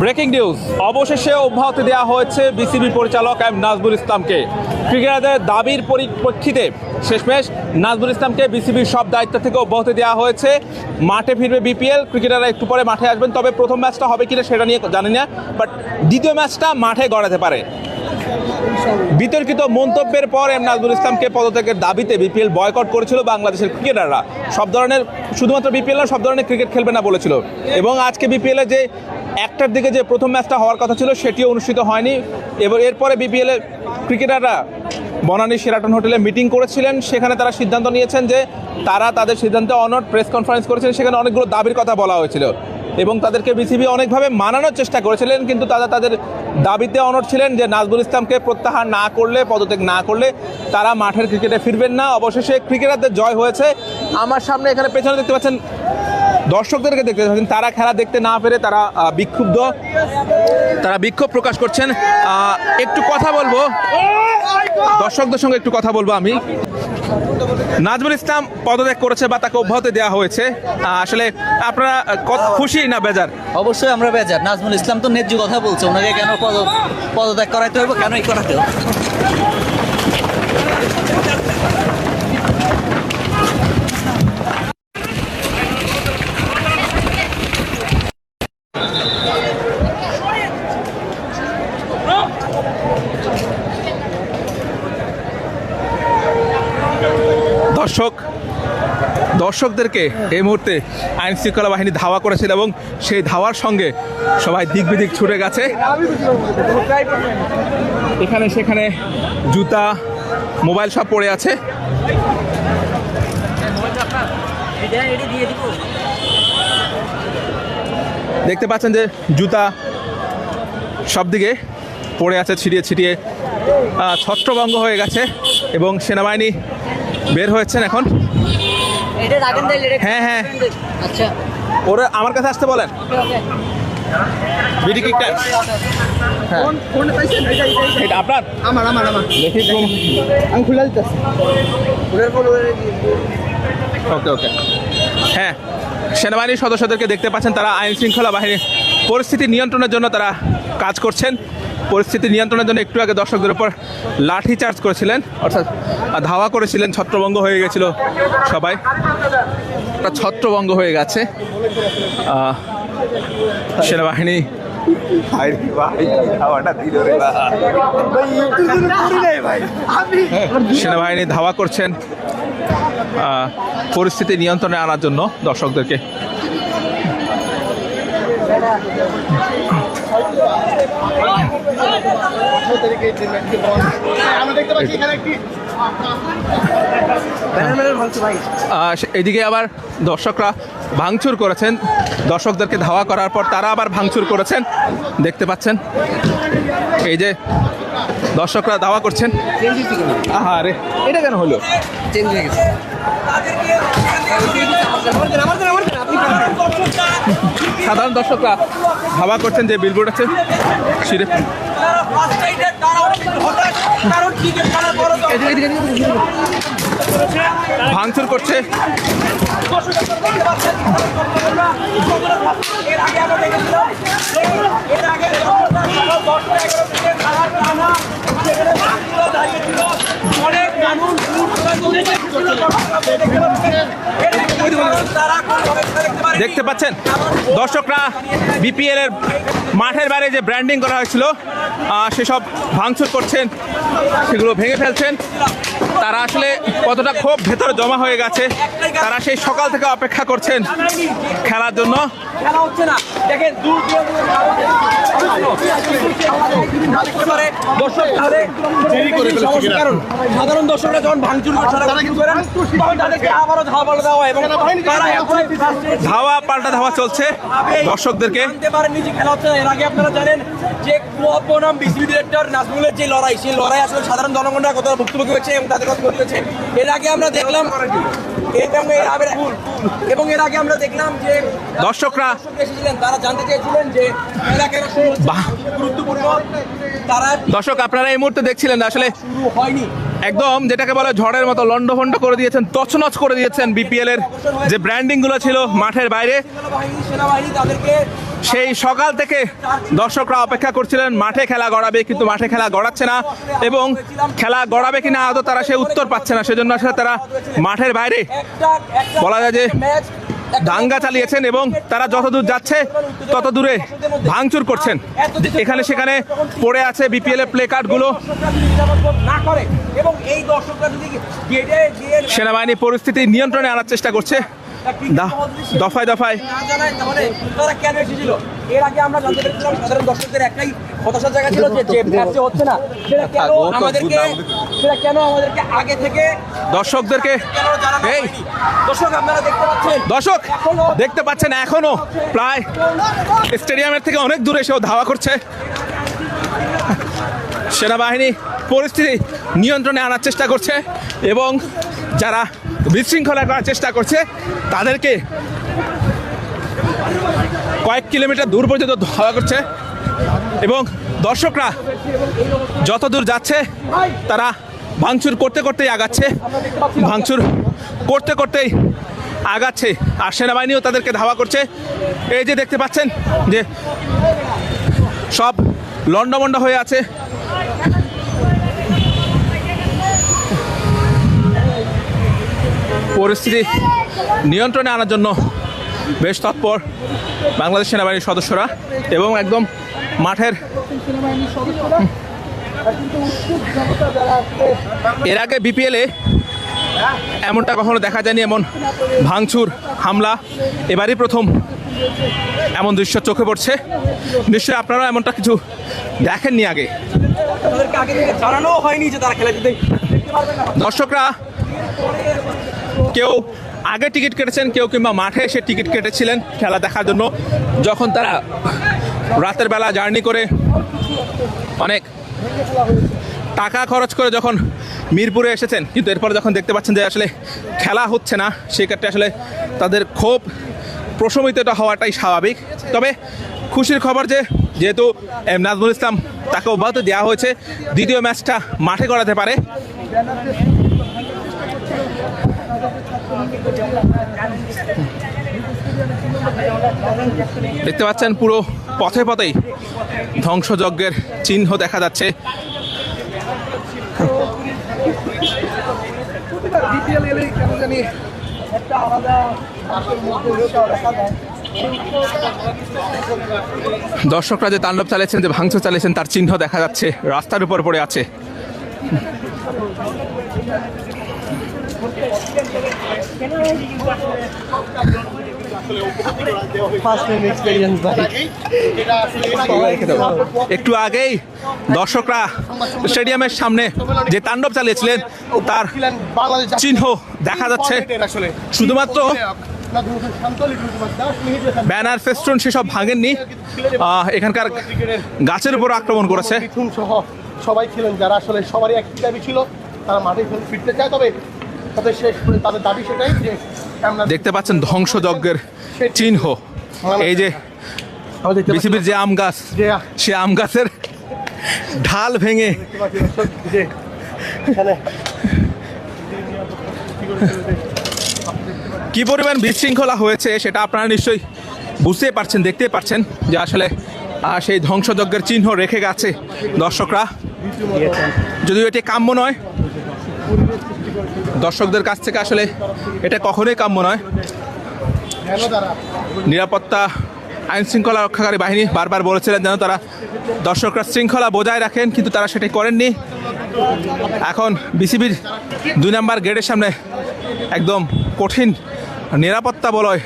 Breaking news, অবশেষে অব্যাহতি দেওয়া হয়েছে বিসিবি পরিচালক এম নাজমুল ইসলামকে। ক্রিকেটারদের দাবির পরিপ্রেক্ষিতে শেষমেশ নাজমুল ইসলামকে বিসিবির সব দায়িত্ব থেকে অব্যাহতি দেওয়া হয়েছে। মাঠে ফিরবে বিপিএল, ক্রিকেটাররা একটু পরে মাঠে আসবেন। তবে প্রথম ম্যাচটা হবে কিনা সেটা নিয়ে জানি না, বাট দ্বিতীয় ম্যাচটা মাঠে গড়াতে পারে। বিতর্কিত মন্তব্যের পর এম নাজমুল ইসলামকে পদত্যাগের দাবিতে বিপিএল বয়কট করেছিল বাংলাদেশের ক্রিকেটাররা। সব ধরনের, শুধুমাত্র বিপিএল না, সব ধরনের ক্রিকেট খেলবে না বলেছিল। এবং আজকে বিপিএলে যে একটার দিকে যে প্রথম ম্যাচটা হওয়ার কথা ছিল সেটিও অনুষ্ঠিত হয়নি। এবার এরপরে বিপিএলের ক্রিকেটাররা বনানী শেরাটন হোটেলে মিটিং করেছিলেন। সেখানে তারা সিদ্ধান্ত নিয়েছেন যে তারা তাদের সিদ্ধান্তে অনড়। প্রেস কনফারেন্স করেছেন, সেখানে অনেকগুলো দাবির কথা বলা হয়েছিল এবং তাদেরকে বিসিবি অনেকভাবে মানানোর চেষ্টা করেছিলেন, কিন্তু তারা তাদের দাবিতে অনড় ছিলেন যে নাজমুল ইসলামকে প্রত্যাহার না করলে, পদত্যাগ না করলে তারা মাঠের ক্রিকেটে ফিরবেন না। অবশেষে ক্রিকেটারদের জয় হয়েছে। আমার সামনে এখানে পেছনে দেখতে পাচ্ছেন দর্শকদেরকে দেখতে পাচ্ছেন, তারা খেলা দেখতে না পেরে তারা বিক্ষুব্ধ, তারা বিক্ষোভ প্রকাশ করছেন। একটু কথা বলবো দর্শকদের সঙ্গে, একটু কথা বলবো আমি। নাজমুল ইসলাম পদত্যাগ করেছে বা তাকে অব্যাহতি দেওয়া হয়েছে, আসলে আপনারা খুশি না বেজার? অবশ্যই আমরা বেজার। নাজমুল ইসলাম তো ন্যায্য কথা বলছে, ওনাকে কেন পদত্যাগ করাইতে হবে, কেন এই করাতে হবে? দর্শকদেরকে এই মুহূর্তে আইন শৃঙ্খলা বাহিনী ধাওয়া করেছিল এবং সেই ধাওয়ার সঙ্গে সবাই দিক বিদিক ছুটে গেছে। এখানে সেখানে জুতা, মোবাইল সব পড়ে আছে। দেখতে পাচ্ছেন যে জুতা সব দিকে পড়ে আছে, ছিটিয়ে ছিটিয়ে ছত্রভঙ্গ হয়ে গেছে এবং সেনাবাহিনী বের হয়েছেন এখন। হ্যাঁ হ্যাঁ, আচ্ছা, ওরা আমার কাছে আসতে বলেন। বিডি কিকটা হ্যাঁ, এটা আপনার? আমার দেখি আমি খুলে দিতেছি। ওকে ওকে, হ্যাঁ। সেনাবাহিনীর সদস্যদেরকে দেখতে পাচ্ছেন, তারা আইন শৃঙ্খলা বাহিনীর পরিস্থিতি নিয়ন্ত্রণের জন্য তারা কাজ করছেন। পরিস্থিতি নিয়ন্ত্রণের জন্য একটু আগে দর্শকদের উপর লাঠি চার্জ করেছিলেন, অর্থাৎ ধাওয়া করেছিলেন। ছত্রভঙ্গ হয়ে গেছিল সবাই, ছত্রভঙ্গ হয়ে গেছে সেনাবাহিনী। সেনাবাহিনী ধাওয়া করছেন পরিস্থিতি নিয়ন্ত্রণে আনার জন্য দর্শকদেরকে। এদিকে আবার দর্শকরা ভাঙচুর করেছেন, দর্শকদেরকে ধাওয়া করার পর তারা আবার ভাঙচুর করেছেন। দেখতে পাচ্ছেন এই যে দর্শকরা ধাওয়া করছেন। আরে এটা কেন হলো? চেঞ্জ হয়ে গেছে। সাধারণ দর্শকরা ধাওয়া করছেন যে বিলবোর্ড আছে ছিঁড়ে। ভাঙচুর করছে। দেখতে পাচ্ছেন দর্শকরা বিপিএল এর মাঠের বাইরে যে ব্র্যান্ডিং করা হয়েছিল সেসব ভাঙচুর করছেন, সেগুলো ভেঙে ফেলছেন। তারা আসলে কতটা ক্ষোভ ভেতরে জমা হয়ে গেছে, তারা সেই সকাল থেকে অপেক্ষা করছেন খেলার জন্য। খেলা হচ্ছে না, দেখেন সাধারণ দর্শকরা যখন ভাঙচুর তখন তাদেরকে আবারও ধাওয়া পাল্টা দেওয়া হয় এবং ধাওয়া পাল্টা ধাওয়া চলছে দর্শকদেরকে। জানতে পারেন নিজে খেলা হচ্ছে না। এর আগে আপনারা জানেন যে বনাম বিসিবি ডিরেক্টর নাজমুলের যে লড়াই, সেই লড়াই আসলে সাধারণ জনগণরা কতটা ভুক্তভোগী হয়েছে এবং তাদের কথা হয়েছে। এর আগে আমরা দেখলাম এবং এর আগে আমরা দেখলাম যে দর্শকরা এসেছিলেন, তারা জানতে চেয়েছিলেন যে গুরুত্বপূর্ণ। তারা দর্শক আপনারা এই মুহূর্তে দেখছিলেন আসলে শুরু হয়নি, একদম যেটাকে বলে ঝড়ের মতো লন্ডভন্ড করে দিয়েছেন, তছনছ করে দিয়েছেন বিপিএল এর যে ব্র্যান্ডিং গুলো ছিল মাঠের বাইরে। সেনাবাহিনী তাদেরকে সেই সকাল থেকে দর্শকরা অপেক্ষা করছিলেন মাঠে খেলা গড়াবে, কিন্তু মাঠে খেলা গড়াচ্ছে না, এবং খেলা গড়াবে কিনা আদৌ তারা সে উত্তর পাচ্ছে না। সেজন্য আসলে তারা মাঠের বাইরে বলা যায় যে দাঙ্গা চালিয়েছেন, এবং তারা যতদূর যাচ্ছে তত দূরে ভাঙচুর করছেন। এখানে সেখানে পড়ে আছে বিপিএল এর প্লে কার্ডগুলো। না করে এবং এই দর্শকরা যদি গেটে গিয়ে সেনাবাহিনী পরিস্থিতি নিয়ন্ত্রণে আনার চেষ্টা করছে দফায় দফায়। না জানায় তাহলে তারা কেন এসেছিল। এর আগে আমরা জানতে পেরেছিলাম সাধারণ দর্শকদের একটাই হতাশার জায়গা ছিল যে ম্যাচ যে হচ্ছে না, সেটা কেন আমাদেরকে আগে থেকে দর্শকদেরকে কেন জানানো এই হয়নি। দর্শক আপনারা দেখতে পাচ্ছেন, দর্শক এখনো দেখতে পাচ্ছেন এখনো প্রায় স্টেডিয়ামের থেকে অনেক দূরে এসেও ধাওয়া করছে। সেনাবাহিনী পরিস্থিতি নিয়ন্ত্রণে আনার চেষ্টা করছে, এবং যারা বিশৃঙ্খলা করার চেষ্টা করছে তাদেরকে কয়েক কিলোমিটার দূর পর্যন্ত ধাওয়া করছে, এবং দর্শকরা যত দূর যাচ্ছে তারা ভাঙচুর করতে করতেই আগাচ্ছে, ভাঙচুর করতে করতেই আগাচ্ছে, আর সেনাবাহিনীও তাদেরকে ধাওয়া করছে। এই যে দেখতে পাচ্ছেন যে সব লন্ডভন্ড হয়ে আছে। পরিস্থিতি নিয়ন্ত্রণে আনার জন্য বেশ তৎপর বাংলাদেশ সেনাবাহিনীর সদস্যরা, এবং একদম মাঠের এর আগে বিপিএলে এমনটা কখনো দেখা যায়নি, এমন ভাঙচুর হামলা এবারই প্রথম এমন দৃশ্য চোখে পড়ছে। নিশ্চয়ই আপনারা এমনটা কিছু দেখেননি আগে। তাদেরকে আগে থেকে জানানো হয়নি যে তারা খেলা দিতে দর্শকরা কেউ আগে টিকিট কেটেছেন, কেউ কিংবা মাঠে এসে টিকিট কেটেছিলেন খেলা দেখার জন্য। যখন তারা রাতের বেলা জার্নি করে অনেক টাকা খরচ করে যখন মিরপুরে এসেছেন, কিন্তু এরপরে যখন দেখতে পাচ্ছেন যে আসলে খেলা হচ্ছে না, সেক্ষেত্রে আসলে তাদের ক্ষোভ প্রশমিত হওয়াটাই স্বাভাবিক। তবে খুশির খবর যে যেহেতু নাজমুল ইসলাম তাকে অব্যাহতি দেওয়া হয়েছে, দ্বিতীয় ম্যাচটা মাঠে করাতে পারে। দেখতে পাচ্ছেন পুরো পথে পথেই ধ্বংসযজ্ঞের চিহ্ন দেখা যাচ্ছে। দর্শকরা যে তাণ্ডব চালিয়েছেন, যে ভাঙচুর চালিয়েছেন, তার চিহ্ন দেখা যাচ্ছে রাস্তার উপর পড়ে আছে। একটু আগেই দর্শকরা স্টেডিয়ামের সামনে যে তাণ্ডব চালিয়েছিলেন তার চিহ্ন দেখা যাচ্ছে। শুধুমাত্র ব্যানার ফেস্টুন সেসব ভাঙেননি, এখানকার গাছের উপর আক্রমণ করেছে। সবাই ছিলেন যারা আসলে সবারই এক দাবি ছিল, তারা মাঠে ফিরতে চায়। তবে তাদের শেষ তাদের দাবি সেটাই যে দেখতে পাচ্ছেন ধ্বংসযজ্ঞের চিহ্ন। এই যে বিসিবির যে আম গাছ, সে আম গাছের ঢাল ভেঙে কি পরিমাণ বিশৃঙ্খলা হয়েছে সেটা আপনারা নিশ্চয়ই বুঝতেই পারছেন, দেখতে পাচ্ছেন যে আসলে সেই ধ্বংসযজ্ঞের চিহ্ন রেখে গেছে দর্শকরা। যদিও এটি কাম্য নয়, দর্শকদের কাছ থেকে আসলে এটা কখনোই কাম্য নয়। নিরাপত্তা আইন শৃঙ্খলা রক্ষাকারী বাহিনী বারবার বলেছিলেন যেন তারা দর্শকরা শৃঙ্খলা বজায় রাখেন, কিন্তু তারা সেটাই করেননি। এখন বিসিবির 2 নম্বর গেটের সামনে একদম কঠিন নিরাপত্তা বলয়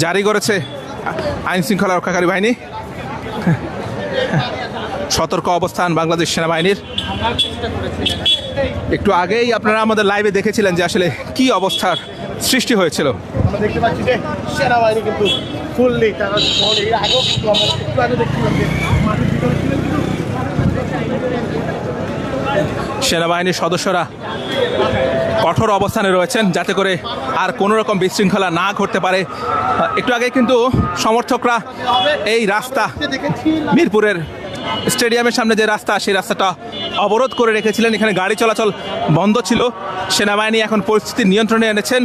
জারি করেছে আইন শৃঙ্খলা রক্ষাকারী বাহিনী। সতর্ক অবস্থান বাংলাদেশ সেনাবাহিনীর। একটু আগেই আপনারা আমাদের লাইভে দেখেছিলেন যে আসলে কি অবস্থার সৃষ্টি হয়েছিল। আমরা দেখতে পাচ্ছি যে সেনাবাহিনী কিন্তু ফুললি তারা এর আগেও কিন্তু আমরা একটু আগে দেখছিলাম যে মাঠের ভিতরে ছিলেন, কিন্তু সেনাবাহিনীর সদস্যরা কঠোর অবস্থানে রয়েছেন যাতে করে আর কোনো রকম বিশৃঙ্খলা না ঘটতে পারে। একটু আগে কিন্তু সমর্থকরা এই রাস্তা দেখেছি মিরপুরের স্টেডিয়ামের সামনে যে রাস্তা সেই রাস্তাটা অবরোধ করে রেখেছিলেন, এখানে গাড়ি চলাচল বন্ধ ছিল। সেনাবাহিনী এখন পরিস্থিতি নিয়ন্ত্রণে এনেছেন,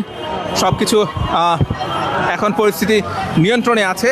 সব কিছু এখন পরিস্থিতি নিয়ন্ত্রণে আছে।